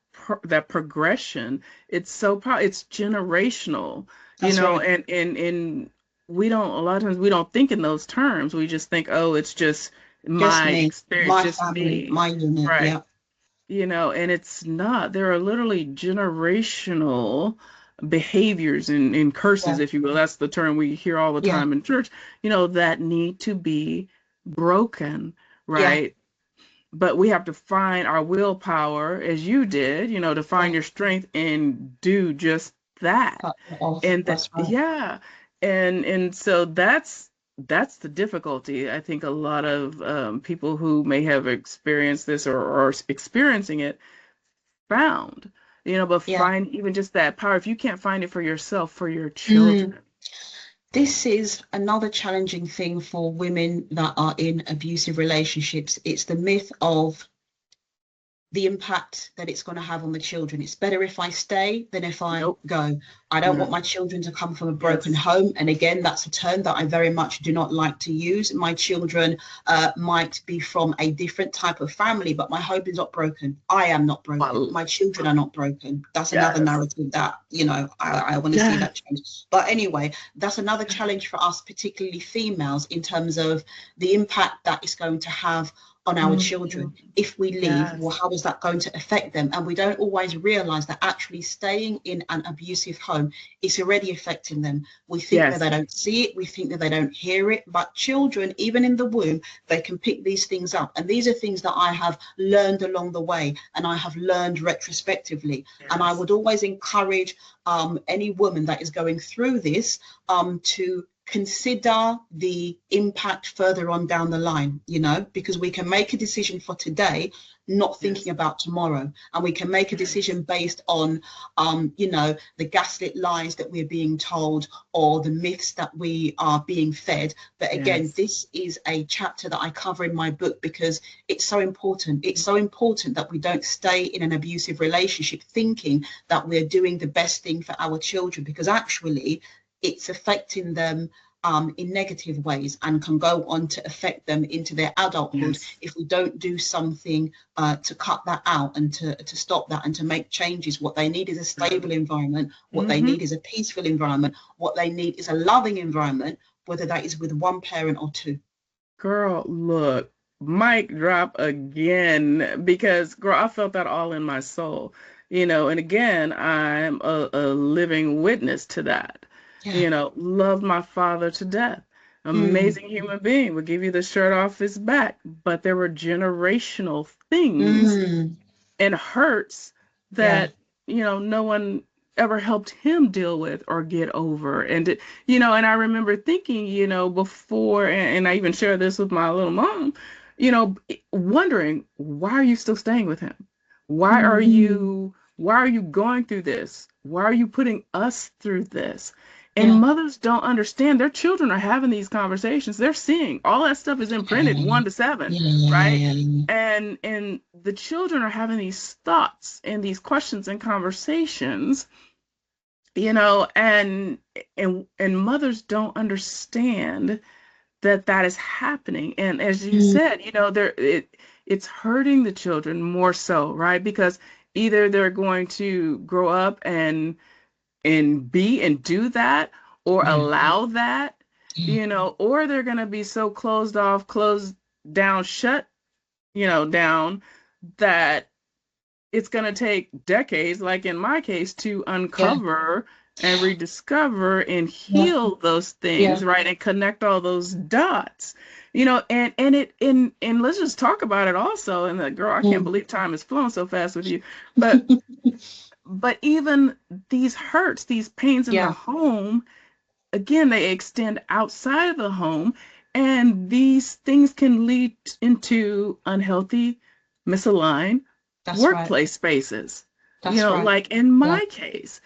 progression, it's it's generational, That's right. and we don't, a lot of times we don't think in those terms. We just think, oh, it's just Just my me, experience, my just family, me. my unit. Right. Yeah. And it's not. There are literally generational behaviors and curses, Yeah. if you will. That's the term we hear all the Yeah. time in church, that need to be broken, Yeah. right? But we have to find our willpower, as you did, to Yeah. find your strength and do just that. Cut it off. And that, That's right. yeah. And so that's the difficulty. I think a lot of people who may have experienced this or are experiencing it found, but Yeah. find even just that power. If you can't find it for yourself, for your Mm. children. This is another challenging thing for women that are in abusive relationships. It's the myth of the impact that it's going to have on the children. It's better if I stay than if I Nope. go. I don't want No. my children to come from a broken Yes. home. And again, that's a term that I very much do not like to use. My children might be from a different type of family, but my home is not broken. I am not broken. Well, My children are not broken. That's another yes. narrative that, I want to see Yes. that change. But anyway, that's another challenge for us, particularly females, in terms of the impact that it's going to have on our children. Mhm. If we leave, well, Yes. how is that going to affect them? And we don't always realize that actually staying in an abusive home is already affecting them. We think that Yes. they don't see it, we think that they don't hear it, but children, even in the womb, they can pick these things up. And these are things that I have learned along the way, and I have learned retrospectively. And I Yes. would always encourage any woman that is going through this to consider the impact further on down the line, because we can make a decision for today, not thinking Yes. about tomorrow. And we can make a Yes. decision based on, the gaslit lies that we're being told or the myths that we are being fed. But again, Yes. this is a chapter that I cover in my book because it's so important. It's so important that we don't stay in an abusive relationship thinking that we're doing the best thing for our children, because actually it's affecting them in negative ways and can go on to affect them into their adulthood Yes. if we don't do something to cut that out and to stop that and to make changes. What they need is a stable environment. What they Mm-hmm. need is a peaceful environment. What they need is a loving environment, whether that is with one parent or two. Girl, look, mic drop again because, girl, I felt that all in my soul, and again, I'm a living witness to that. Yeah. Loved my father to death. Mm, Amazing human being, would give you the shirt off his back, but there were generational things mm, and hurts yeah. that no one ever helped him deal with or get over. And I remember thinking, before, and I even shared this with my little mom, wondering, why are you still staying with him? why are Mm, you why are you going through this? Why are you putting us through this? And yeah. mothers don't understand. Their children are having these conversations. They're seeing all that stuff is imprinted Yeah. 1 to 7, Yeah. Yeah. right? Yeah. Yeah. And the children are having these thoughts and these questions and conversations, and mothers don't understand that that is happening. And as you Mm, said, it's hurting the children more so, right? Because either they're going to grow up and be and do that, or yeah. allow that, or they're going to be so closed off, closed down, shut, down, that it's going to take decades, like in my case, to Yeah. uncover and rediscover and Yeah. heal those things, Yeah. right? And connect all those dots, and let's just talk about it also. And the girl, I can't Mm. believe time has flown so fast with you. But even these hurts, these pains in the Yeah. home, again, they extend outside of the home, and these things can lead into unhealthy, misaligned That's right. workplace spaces. That's right. Like in Yeah. my case,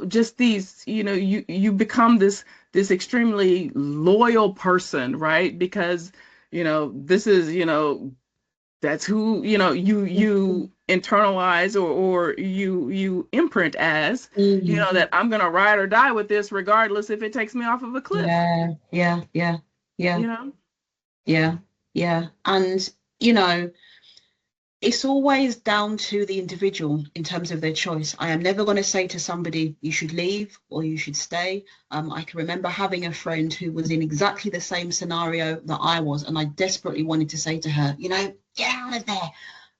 just these, you become this extremely loyal person, right? Because, this is, that's who, you internalize, or you imprint as, Mm. that I'm gonna ride or die with this regardless if it takes me off of a cliff, Yeah. Yeah. Yeah. Yeah. you know? Yeah. Yeah. And, you know, it's always down to the individual in terms of their choice. I am never going to say to somebody, you should leave or you should stay. I can remember having a friend who was in exactly the same scenario that I was, and I desperately wanted to say to her, get out of there.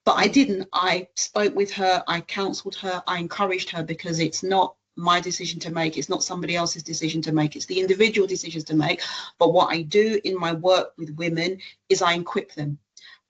But I Mm. didn't. I spoke with her, I counseled her, I encouraged her, because it's not my decision to make. It's not somebody else's decision to make. It's the individual decisions to make. But what I do in my work with women is I equip them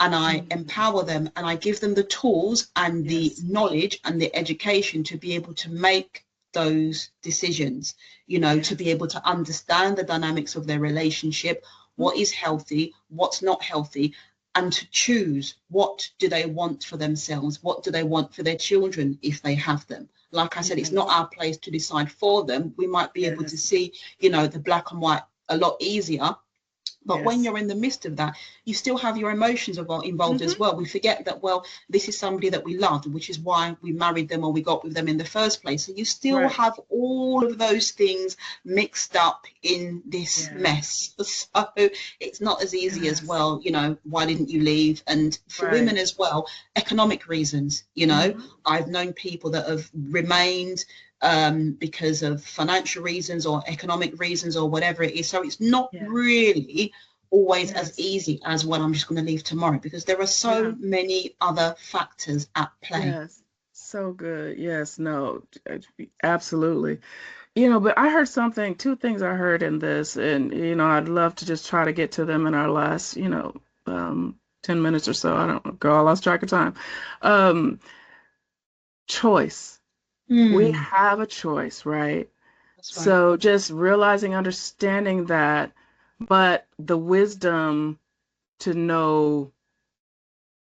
and I Mm. empower them, and I give them the tools and the Yes. knowledge and the education to be able to make those decisions, to Yes. be able to understand the dynamics of their relationship, what is healthy, what's not healthy, and to choose what do they want for themselves, what do they want for their children if they have them. Like I said, it's not Yes. our place to decide for them. We might be able to Yes. see, the black and white a lot easier, but when Yes. you're in the midst of that, you still have your emotions involved as Mm-hmm. well. We forget that, well, this is somebody that we loved, which is why we married them or we got with them in the first place. So you still Right. have all of those things mixed up in this Yes. mess. So it's not as easy as, Yes. well, why didn't you leave? And for women Right. as well, economic reasons, Mm-hmm. I've known people that have remained because of financial reasons or economic reasons or whatever it is. So it's not Yes. really always as Yes. easy as, well, I'm just going to leave tomorrow, because there are so Yeah. many other factors at play. Yes. So good. Yes. No. Absolutely. But I heard two things I heard in this, and, I'd love to just try to get to them in our last, 10 minutes or so. I don't, girl, I lost track of time. Um, Choice. We Mm, have a choice, right? that's right. So just realizing, understanding that, but the wisdom to know,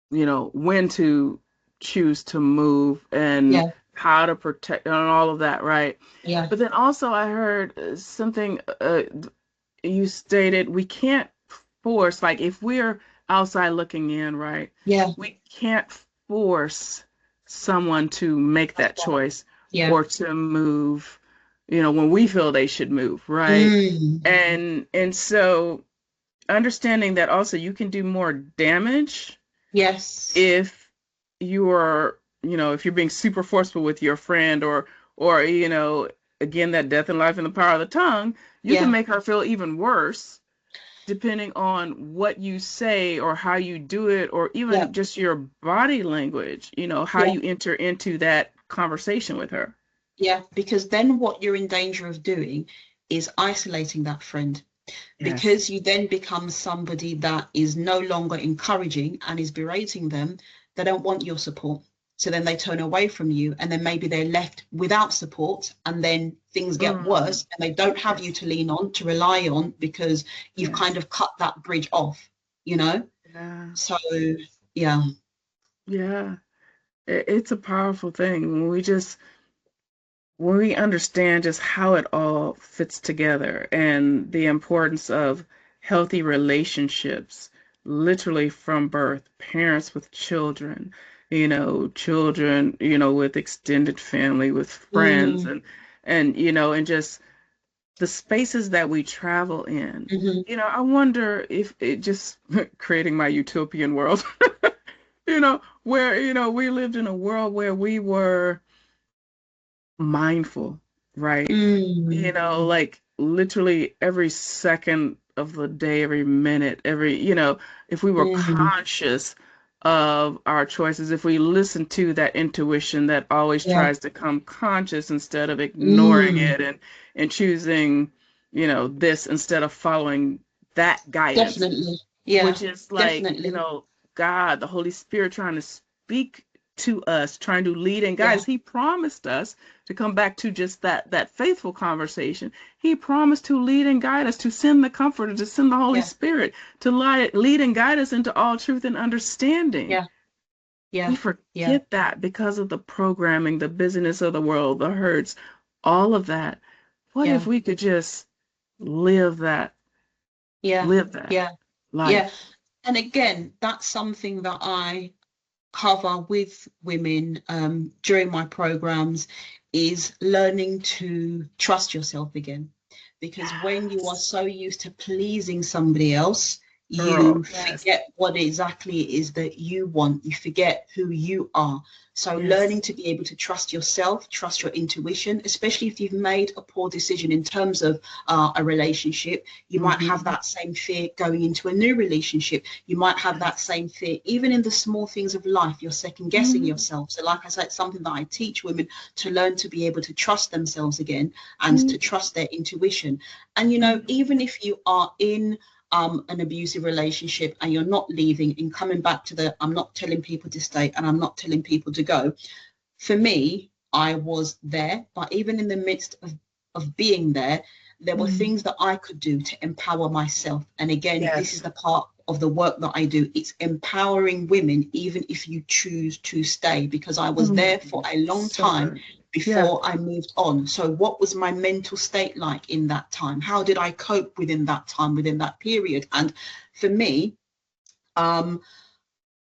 when to choose to move, and Yeah, how to protect, and all of that, right? yeah, But then also I heard something, you stated, we can't force, like if we're outside looking in, right? yeah, We can't force someone to make that's that right. choice Yeah. or to move, when we feel they should move, right? Mm, And so understanding that also you can do more damage yes. if you're, if you're being super forceful with your friend, or again, that death and life and the power of the tongue, you can Yeah, make her feel even worse depending on what you say or how you do it, or yeah, even just your body language, how yeah, you enter into that conversation with her. yeah. Because then what you're in danger of doing is isolating that friend, Yes. because you then become somebody that is no longer encouraging and is berating them. They don't want your support. So then they turn away from you, and then maybe they're left without support, and then things get Mm. worse and they don't have you Yes. to lean on, to rely on, because you've kind Yes. of cut that bridge off, you know? Yeah. So, yeah. Yeah. It's a powerful thing when we understand just how it all fits together, and the importance of healthy relationships, literally from birth, parents with children, children, with extended family, with friends, Mm, and just the spaces that we travel in. mhm. I wonder if it just creating my utopian world, where, we lived in a world where we were mindful, right? Mm, Like literally every second of the day, every minute, if we were conscious of our choices, if we listen to that intuition that always Yeah. tries to come conscious instead of ignoring Mm. it and choosing, this instead of following that guidance, Definitely. which Yeah. is like, Definitely. God, the Holy Spirit trying to speak to us, trying to lead and guide Yeah. us. He promised us to come back to just that faithful conversation. He promised to lead and guide us, to send the Comforter, to send the Holy Yeah. Spirit, to lead and guide us into all truth and understanding. Yeah. Yeah. We Yeah. forget that because of the programming, the busyness of the world, the hurts, all of that. What if Yeah. we could just live that, Yeah. live that Yeah. Yeah. life? And again, that's something that I cover with women during my programs, is learning to trust yourself again. Because when you are Yes, so used to pleasing somebody else, girl. you Yes, forget what exactly it is that you want. You forget who you are. So yes. learning to be able to trust yourself, trust your intuition, especially if you've made a poor decision in terms of a relationship. You might have Mm-hmm. that same fear going into a new relationship. You might have that Yes. same fear even in the small things of life. You're second guessing Mm-hmm. yourself. So like I said, it's something that I teach women, to learn to be able to trust themselves again and to trust their intuition. And even if you are in an abusive relationship and you're not leaving and coming back to the, I'm not telling people to stay and I'm not telling people to go. For me, I was there, but even in the midst of being there, there were Mm-hmm. things that I could do to empower myself. And again, this is Yes. the part of the work that I do. It's empowering women, even if you choose to stay, because I was there for a long So time good. Yeah. before I moved on. So what was my mental state like in that time? How did I cope within that time, within that period? And for me, um,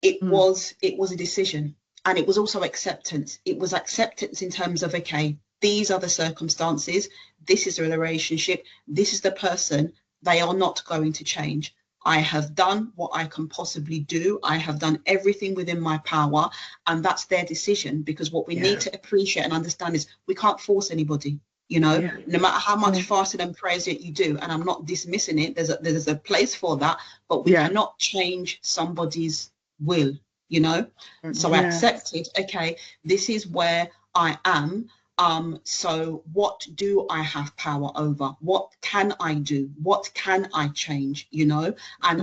Mm. it was a decision, and it was also acceptance. It was acceptance in terms of, okay, these are the circumstances, this is the relationship, this is the person, they are not going to change. I have done what I can possibly do. I have done everything within my power, and that's their decision. Because what we need Yeah. to appreciate and understand is we can't force anybody. Yeah. No matter how much Yeah. fasting and prayers that you do, and I'm not dismissing it, there's a place for that, but we Yeah. cannot change somebody's will, you know. So I Yes. accepted, okay, this is where I am. So what do I have power over? What can I do? What can I change? And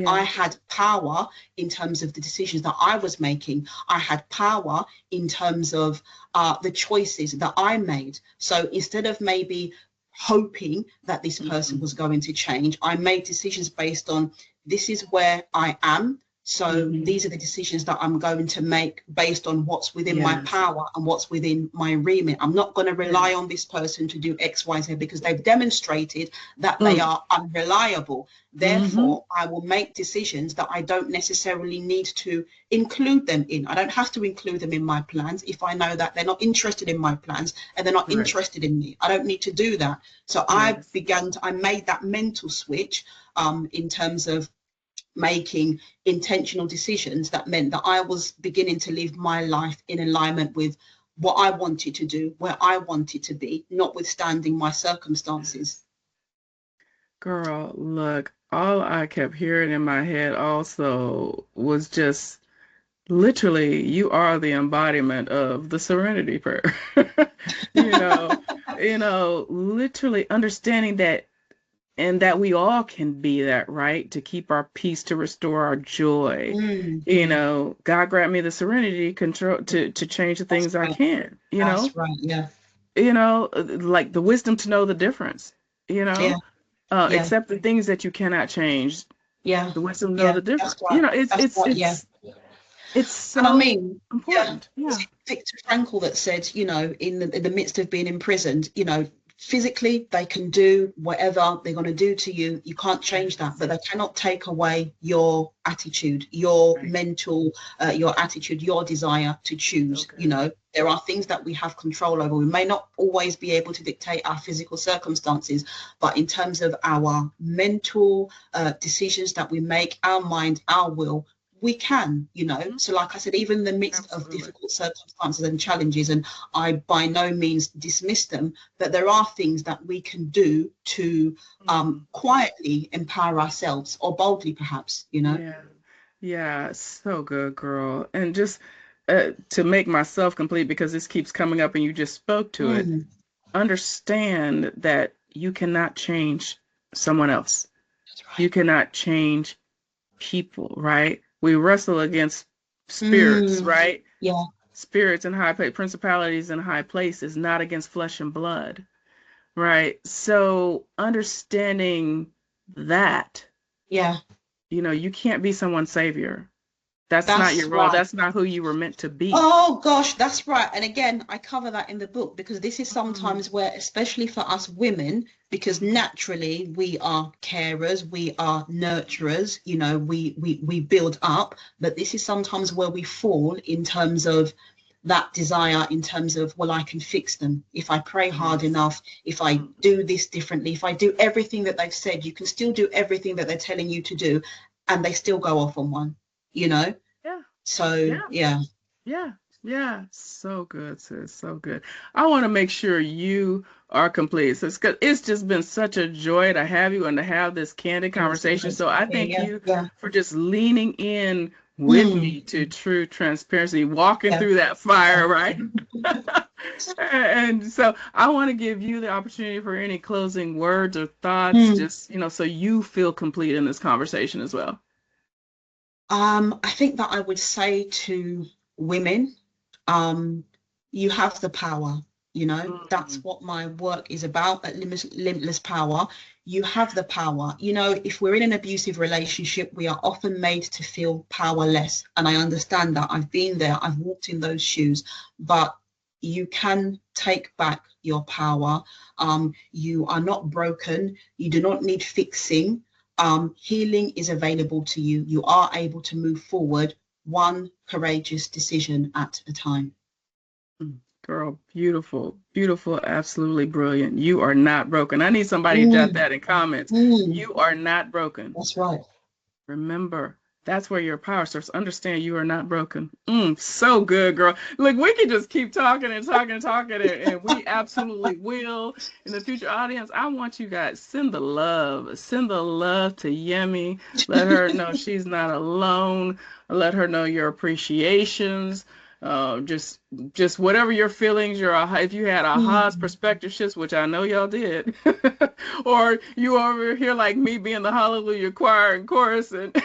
I Yeah. had power in terms of the decisions that I was making. I had power in terms of the choices that I made. So instead of maybe hoping that this person Mm-hmm. was going to change, I made decisions based on, this is where I am. So Mm-hmm. these are the decisions that I'm going to make based on what's within my Yes. power and what's within my remit. I'm not going to rely Yes. on this person to do X, Y, Z, because they've demonstrated that they Mm. are unreliable. Mm-hmm. Therefore, I will make decisions that I don't necessarily need to include them in. I don't have to include them in my plans if I know that they're not interested in my plans and they're not Right. interested in me. I don't need to do that. So Yes. I made that mental switch in terms of making intentional decisions that meant that I was beginning to live my life in alignment with what I wanted to do, where I wanted to be, notwithstanding my circumstances. Yes. Girl, look, all I kept hearing in my head also was just literally, you are the embodiment of the serenity prayer. You know, literally understanding that and that we all can be that, right? To keep our peace, to restore our joy. Mm, God grant me the serenity control to change the that's things I right. can, That's right. Yeah. like the wisdom to know the difference, Yeah. Yeah. accept the things that you cannot change, Yeah. the wisdom to know Yeah. the That's difference. right. That's right. Yeah. It's And I so mean, yeah, important. was Yeah. it Viktor Frankl that said, in the midst of being imprisoned, physically they can do whatever they're going to do to you. You can't change that, Yes. but they cannot take away your attitude, your Right. mental, your attitude, your desire to So choose. good. There are things that we have control over. We may not always be able to dictate our physical circumstances, but in terms of our mental decisions that we make, our mind, our will, we can, you know. So like I said, even in the midst of difficult circumstances and challenges, and I by no means dismiss them, but there are things that we can do to quietly empower ourselves, or boldly perhaps, you know. Yeah, so good, girl. And just to make myself complete, because this keeps coming up and you just spoke to it, understand that you cannot change someone else. That's right. You cannot change people, right? We wrestle against spirits, right? Yeah. Spirits in high place, principalities in high places, not against flesh and blood, right? So understanding that, Yeah. you can't be someone's savior. That's not your That's role. right. That's not who you were meant to be. Oh gosh, that's right. And again, I cover that in the book, because this is sometimes where, especially for us women, because naturally we are carers, we are nurturers, you know, we build up, but this is sometimes where we fall in terms of that desire, in terms of, well, I can fix them if I pray hard enough, if I do this differently, if I do everything that they've said. You can still do everything that they're telling you to do, and they still go off on one, you know. So Yeah. So good, sis. So good. I want to make sure you are complete, sis, because it's just been such a joy to have you and to have this candid conversation. So I thank you for just leaning in with me to true transparency, walking through that fire, right? And so I want to give you the opportunity for any closing words or thoughts, just, so you feel complete in this conversation as well. I think that I would say to women, you have the power, you know. That's what my work is about at Limitless Power. You have the power. You know, if we're in an abusive relationship, we are often made to feel powerless. And I understand that. I've been there. I've walked in those shoes. But you can take back your power. You are not broken. You do not need fixing. Healing is available to you. You are able to move forward one courageous decision at a time. Girl, beautiful, beautiful, absolutely brilliant. You are not broken. I need somebody to jot that in comments. You are not broken. That's right. Remember, that's where your power starts. Understand you are not broken. So good, girl. Look, we can just keep talking and talking and talking, and we absolutely will. In the future audience, I want you guys, send the love. Send the love to Yemi. Let her know she's not alone. Let her know your appreciations. Just whatever your feelings, if you had ahas, perspective shifts, which I know y'all did, or you over here like me being the Hallelujah choir and chorus, and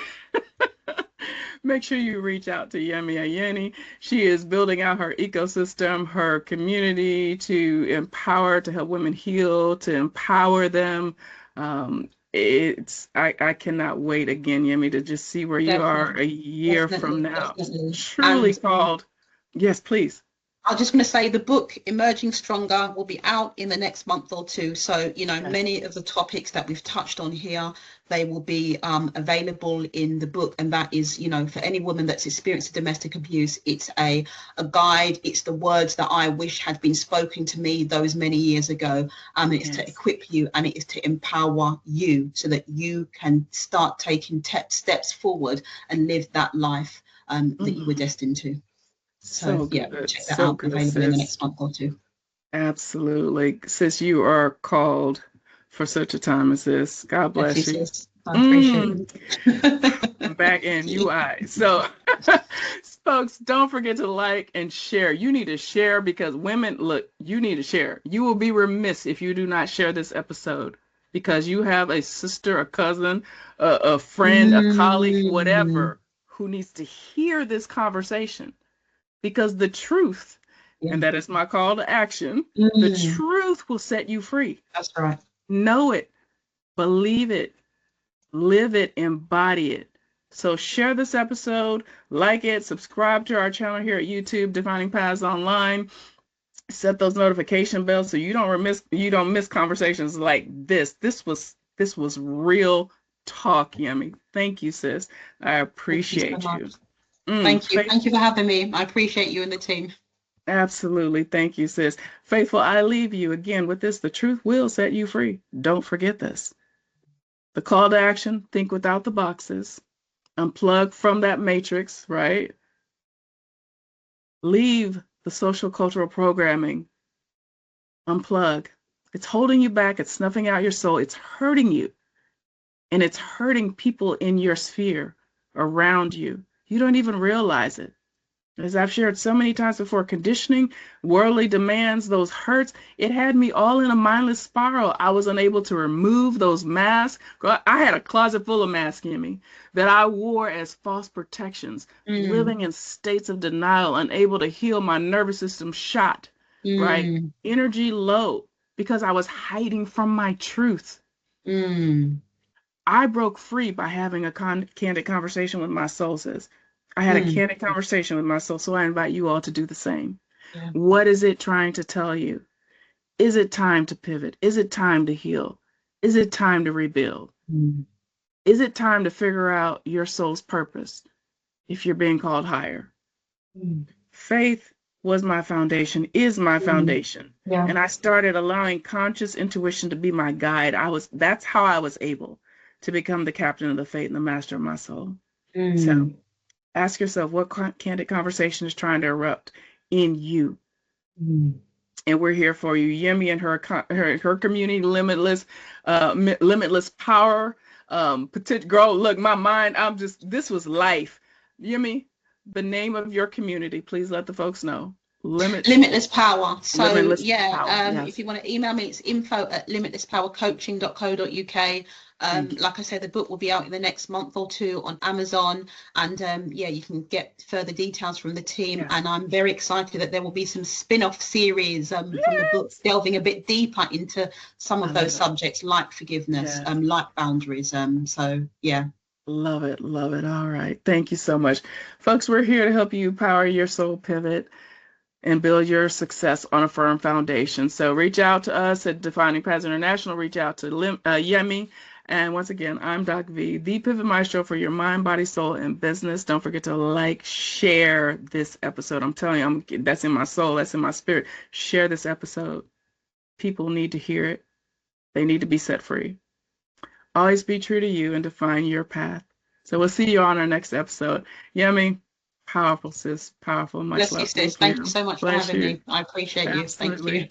make sure you reach out to Yemi Ayeni. She is building out her ecosystem, her community to empower, to help women heal, to empower them. I cannot wait again, Yemi, to just see where you are a year from now. Truly called. Yes, please. I was just going to say the book Emerging Stronger will be out in the next month or two. So, you know, many of the topics that we've touched on here, they will be available in the book. And that is, you know, for any woman that's experienced domestic abuse, it's a guide. It's the words that I wish had been spoken to me those many years ago. It's to equip you, and it is to empower you so that you can start taking steps forward and live that life that you were destined to. So yeah, check that out. Available in the next month or two. Absolutely. Sis, you are called for such a time as this. God bless you. I appreciate it. Back in UI. So, folks, don't forget to like and share. You need to share, because women, look, you need to share. You will be remiss if you do not share this episode, because you have a sister, a cousin, a friend, a colleague, whatever, who needs to hear this conversation. Because the truth, and that is my call to action, the truth will set you free. That's right. Know it, believe it, live it, embody it. So share this episode, like it, subscribe to our channel here at YouTube, Defining Paths Online. Set those notification bells so you don't miss conversations like this. This was real talk, Yemi. Thank you, sis. I appreciate you. Thank you. Thank you for having me. I appreciate you and the team. Absolutely. Thank you, sis. Faithful, I leave you again with this. The truth will set you free. Don't forget this. The call to action, think without the boxes. Unplug from that matrix, right? Leave the social cultural programming. Unplug. It's holding you back. It's snuffing out your soul. It's hurting you. And it's hurting people in your sphere around you. You don't even realize it. As I've shared so many times before, conditioning, worldly demands, those hurts, it had me all in a mindless spiral. I was unable to remove those masks. I had a closet full of masks, Yemi, that I wore as false protections, living in states of denial, unable to heal, my nervous system shot, right? Energy low because I was hiding from my truth. I broke free by having a candid conversation with my soul, sis. I had a candid conversation with my soul, so I invite you all to do the same. Yeah. What is it trying to tell you? Is it time to pivot? Is it time to heal? Is it time to rebuild? Is it time to figure out your soul's purpose if you're being called higher? Faith was my foundation, is my foundation. Yeah. And I started allowing conscious intuition to be my guide. That's how I was able to become the captain of the fate and the master of my soul. So ask yourself, what candid conversation is trying to erupt in you? And we're here for you. Yemi and her community, Limitless Power. Girl, look, my mind, this was life. Yemi, the name of your community, please let the folks know. Limitless Power. So Limitless yeah, Power, yes. If you want to email me, it's info@limitlesspowercoaching.co.uk. Like I said, the book will be out in the next month or two on Amazon, and yeah, you can get further details from the team. Yes. And I'm very excited that there will be some spin-off series from the book, delving a bit deeper into some of those subjects, like forgiveness, like boundaries. So yeah. Love it. Love it. All right. Thank you so much. Folks, we're here to help you power your soul pivot and build your success on a firm foundation. So reach out to us at Defining Paths International. Reach out to Yemi. And once again, I'm DocV, the Pivot Maestro for your mind, body, soul, and business. Don't forget to like, share this episode. I'm telling you, that's in my soul. That's in my spirit. Share this episode. People need to hear it. They need to be set free. Always be true to you and define your path. So we'll see you on our next episode. Yemi, powerful, sis. Powerful. Much love. Bless you, sis. Thank you so much for having me. I appreciate you. Thank you.